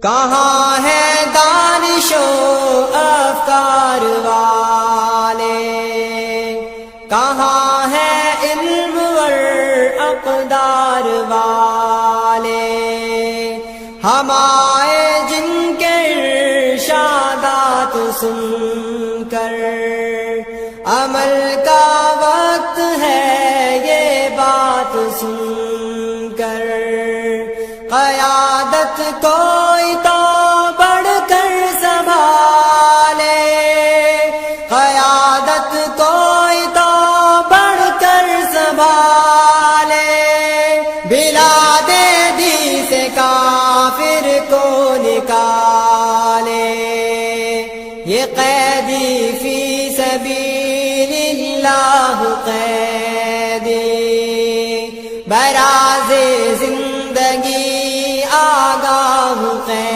کہاں ہے دانش و افکار والے، کہاں ہے علم اور اقدار والے، ہم آئے جن کے ارشادات سن کر، عمل کا وقت ہے یہ بات سن کر، قیادت کوئی تو بڑھ کر سنبھالے، قیادت کوئی تو بڑھ کر سنبھالے، بلاد دی سے کافر کو نکالے، یہ قیدی فی سبیل اللہ قیدی، براز زندگی آگاہ قیدی۔